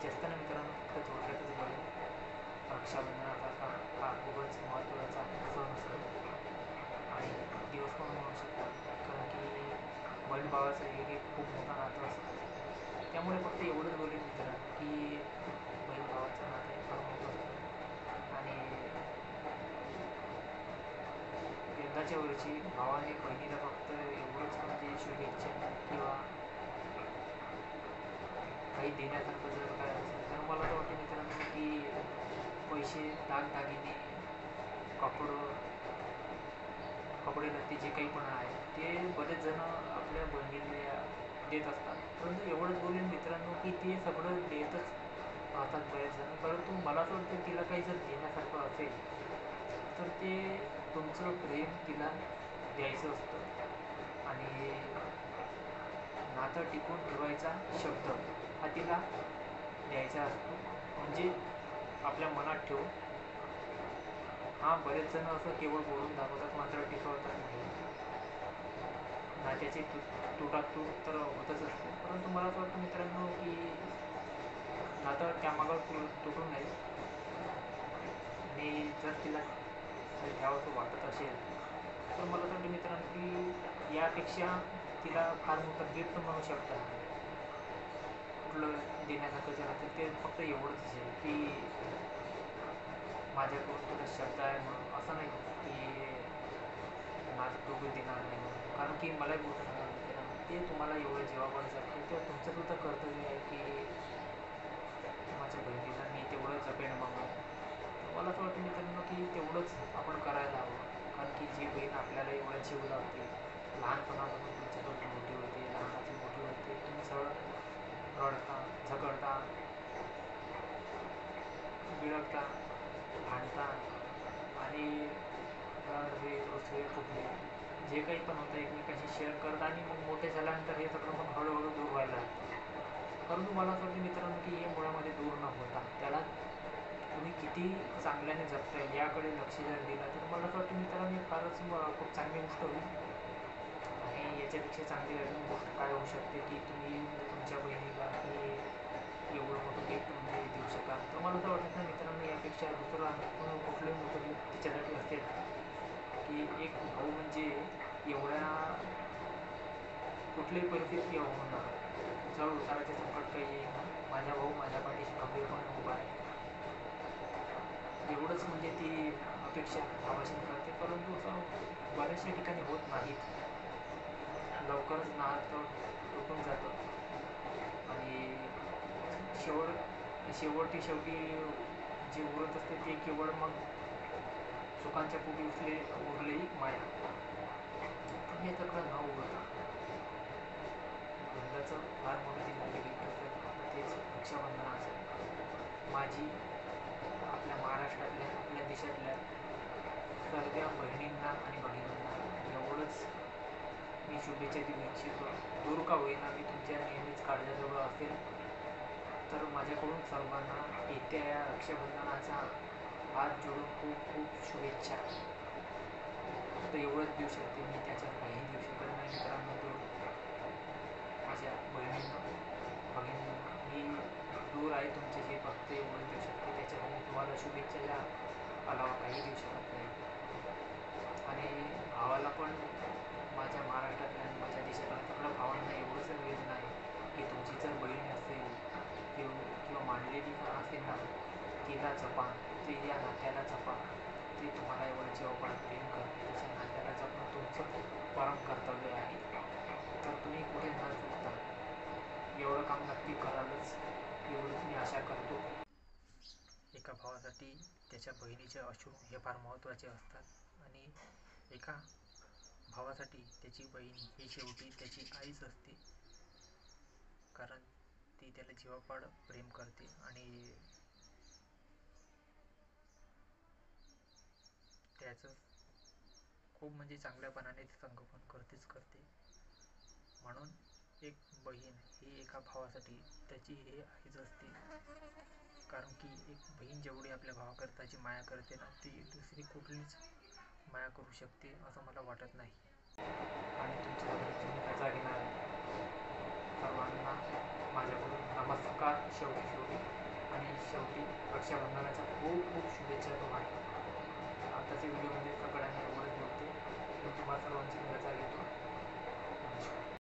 जास्त ना मित्रांनो, फक्त थोडक्यातच बोलेल. रक्षाबंधनाचा हा खूपच महत्त्वाचा सण असतो आणि दिवस पण म्हणू शकता, कारण की बहीण भावाचं एक खूप मोठं नातं असतं. त्यामुळे फक्त एवढंच बोलेल मित्रांनो की बहीण भावाचं नातं हे फार मोठं असतं आणि यंदाच्या वर्षी भावाने बहिणीला फक्त एवढंच म्हणजे शुभेच्छा किंवा काही देण्यासारखं जर काय असेल तर मला तर वाटतं मित्रांनो की पैसे, दागदागिने, कपडं, कपडे लत्ते जे काही पण आहे ते बरेच जण आपल्या बहिणीला देत असतात. परंतु एवढंच बोलेन मित्रांनो की ते सगळं देतच राहतात बरेच जण, परंतु मला असं वाटतं तिला काही जर देण्यासारखं असेल तर ते तुमचं प्रेम तिला द्यायचं असतं आणि नातं टिकून ठेवायचा शब्द हा तिला द्यायचा असतो. म्हणजे आपल्या मनात ठेवून. हां, बरेच जण असं केवळ बोलून दाखवतात मात्र टिकवतात नाही. नात्याची तुटातूट तर होतच असते, परंतु मला असं वाटतं मित्रांनो की नातं त्यामागं तुटू नये आणि जर तिला ठेवावंसं वाटत असेल तर मला असं वाटतं मित्रांनो की यापेक्षा तिला फार मोठं गिफ्ट म्हणू शकता. कुठलं देण्यासारखं जर असेल ते फक्त एवढंच असेल की माझ्याकडून तुला शब्द आहे म्हणून, असं नाही की माझं डोकं देणार नाही म्हणून. कारण की मला एक गोष्ट सांगा मित्रांनो, ते तुम्हाला एवढं जेव्हा जाते तेव्हा तुमचंसुद्धा कर्तव्य आहे की माझ्या बहिणीला मी तेवढं जपेन म्हणून. तर मला असं वाटतं मित्रांनो की तेवढंच आपण करायला हवं, कारण की जी बहीण आपल्याला एवढं जीव लावते, लहानपणापासून तुमच्यासोबत मोठी होते, लहानाची मोठी होते, तुम्ही सगळं रडता, झगडता, बिळगता, भांडता आणि हे रुसवे फुगणे जे काही पण होतं एकमेकांशी शेअर करता आणि मग मोठे झाल्यानंतर हे सगळं मग हळूहळू दूर व्हायला लागतं. परंतु मला असं वाटतं मित्रांनो की हे मुळामध्ये दूर न होता त्याला तुम्ही किती चांगल्याने जपता येईल याकडे लक्ष जर दिलं तर मला असं वाटतं मित्रांनो फारच खूप चांगली गोष्ट होईल. आणि याच्यापेक्षा चांगली अजून गोष्ट काय होऊ शकते की तुम्ही तुमच्या बहिणीला की एवढं मोठं गिफ्ट म्हणजे देऊ शकाल. तर मला तर वाटत नाही मित्रांनो यापेक्षा दुसरं कुठलंही मोठं गिफ्ट तिच्यासाठी असेल की एक भाऊ म्हणजे एवढ्या कुठल्याही परिस्थितीत होऊ नका, चढ उताराचे संकट काही येईना, माझा भाऊ माझ्या पाठीशी खंबीरपणे उभा आहे एवढंच म्हणजे ती अपेक्षा भावाशी करते. परंतु असं बऱ्याचशा ठिकाणी होत नाहीत, लवकरच नातं तुटून जातं आणि शेवटी जे उरत असते ते केवळ मग सुखांच्या पोटी उरलेली माया. तर हे सगळं न उरता यंदाचं फार मोठं जे नवीन गिफ्ट असेल तर तेच रक्षाबंधनाचं माझी आपल्या महाराष्ट्रातल्या, आपल्या देशातल्या सर्व बहिणींना आणि भगिनींना एवढंच मी शुभेच्छा देऊ इच्छितो. दूर का होईना मी तुमच्या नेहमीच काळजाजवळ असेल. तर माझ्याकडून सर्वांना येत्या या रक्षाबंधनाचा हात जोडून खूप खूप शुभेच्छा. फक्त एवढंच देऊ शकते मी, त्याच्यावर काहीही देऊ शकत नाही मित्रांनो. माझ्या बहिणींनो, भगिनींनो, मी दूर आहे तुमच्याशी, फक्त एवढंच देऊ शकते. त्याच्यावर मी तुम्हाला शुभेच्छाच्या अलावा काही देऊ शकत नाही. आणि भावाला पण माझ्या महाराष्ट्रातल्या आणि माझ्या देशातल्या सगळ्या भावांना एवढंच निवेदन आहे की तुमची जर बहीण असेल किंवा मांडलेली पण असेल ना, तिला जपा, ते या नात्याला जपा. ते तुम्हाला एवढं जीवापाड प्रेम करते, त्याच्या नात्याला जपणं तुमचं परम कर्तव्य आहे. तर तुम्ही कुठे न चुकता एवढं काम नक्की करालच, एवढीच मी आशा करतो. एका भावासाठी त्याच्या बहिणीचे अश्रू हे फार महत्त्वाचे असतात आणि एका भावासाठी त्याची बहीण ही शेवटी त्याची आईच असते, कारण ती त्याला जीवापाड प्रेम करते आणि त्याचं खूप म्हणजे चांगल्यापणाने संगोपन करते. म्हणून एक बहीण ही एका भावासाठी त्याची हे आईच असते, कारण की एक बहीण जेवढी आपल्या भावाकरताची माया करते ना, ती दुसरी कुठलीच माया करू शकते असं मला वाटत नाही. आणि तुमच्या सगळ्यांची मी रजा घेणार आहे. सर्वांना माझ्याकडून नमस्कार. का शेवटी आणि शेवटी रक्षाबंधनाच्या खूप खूप शुभेच्छा तुम्हाला.